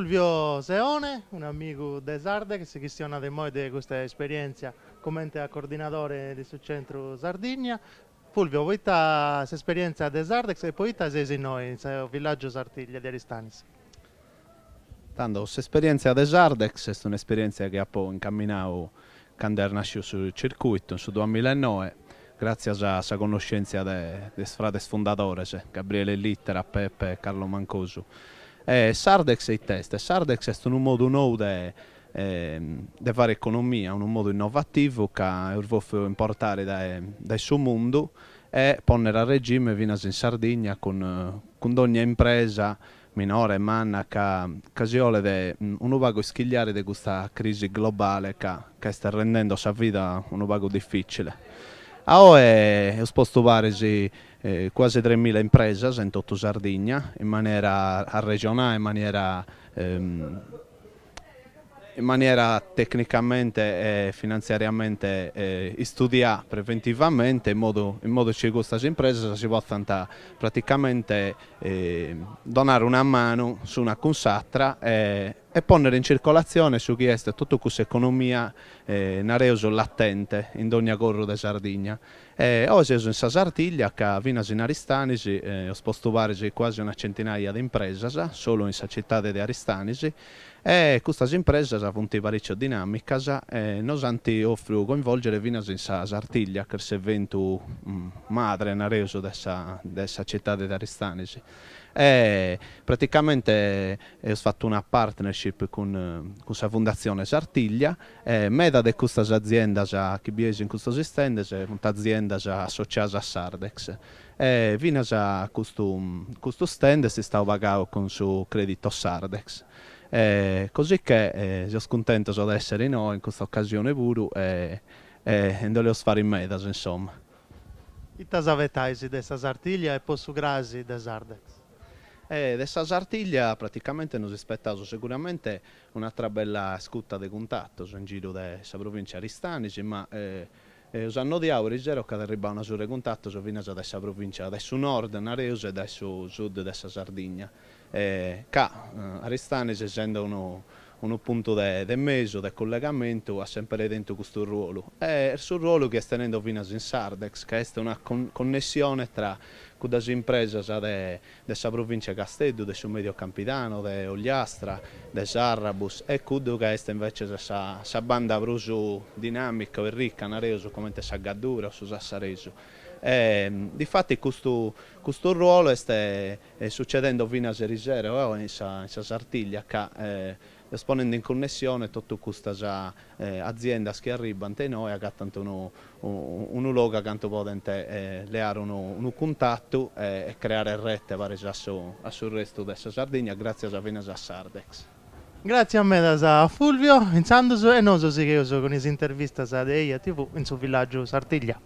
Fulvio Seone, un amigo de Sarde che si questiona de moi de questa esperienza come coordinatore di sul centro Sardegna. Fulvio, voi questa esperienza de Sardex e poi sei noi, in villaggio Sartiglia di Aristanis. Tanto, questa esperienza de Sardex è un'esperienza che ha poi incamminato quando era nasciuto sul circuito, nel 2009, grazie alla conoscenza dei frati fondatori, Gabriele Littera, Peppe e Carlo Mancosu. Sardex è il test. Sardex è un modo nuovo di fare economia, un modo innovativo che vuole importare dal suo mondo e ponere a regime fino in Sardegna con ogni impresa minore, manna, che si vuole un vago schigliare di questa crisi globale che sta rendendo la vita un vago difficile. Ho esposto quasi 3.000 imprese in tutta Sardegna, in maniera regionale, in maniera tecnicamente e finanziariamente studiata preventivamente, in modo che queste imprese si possano praticamente donare una mano su una consatra e ponere in circolazione su chi è tutta questa economia nareoso latente in ogni corro di Sardegna. Oggi sono in Sartiglia, che fino in Aristanisi, ho sposto quasi una centinaia di imprese, solo in città di Aristanisi, e queste imprese sono parecchio dinamiche e noi offrono coinvolgere fino in Sartiglia, che è l'evento madre nareoso della città di Aristanisi. Praticamente ho fatto una partnership con la Fondazione Sartiglia, meda di queste aziende che biesi in questo sistema, un'azienda associata a Sardex. Fino a questo stand si sta pagando con il suo credito Sardex. Così che sono contento di essere noi in questa occasione pure e voglio fare in meda, insomma. Itas avetaisi dessa Sartiglia e posso grasi de Sardex. Dessa Sartiglia praticamente non si aspettava sicuramente un'altra bella scutta di contatto in giro della provincia di Aristanisi, ma usanno di aurigero che arriva una sua contatto fino a questa provincia del nord, Nareus e del sud dessa Sardegna. Aristanisi essendo un punto di mezzo, di collegamento, ha sempre dentro questo ruolo. E il suo ruolo che sta tenendo fino in Sardex, che è una connessione tra le imprese della provincia di Castello, del medio campitano, di Ogliastra, di Sarrabus, e quello che è invece questa banda proprio dinamica e ricca, nareso, come la Gaddura o su Sassareso. Difatti questo ruolo sta succedendo fino a Serisero in Sartiglia, che esponendo in connessione tutte queste aziende che arrivano a noi e che hanno un luogo che potente leare un contatto e creare rete sul resto della Sardegna grazie a Sardex. Grazie a me da Fulvio, in Sandoso e non so se io con le interviste a Deia TV in suo villaggio Sartiglia.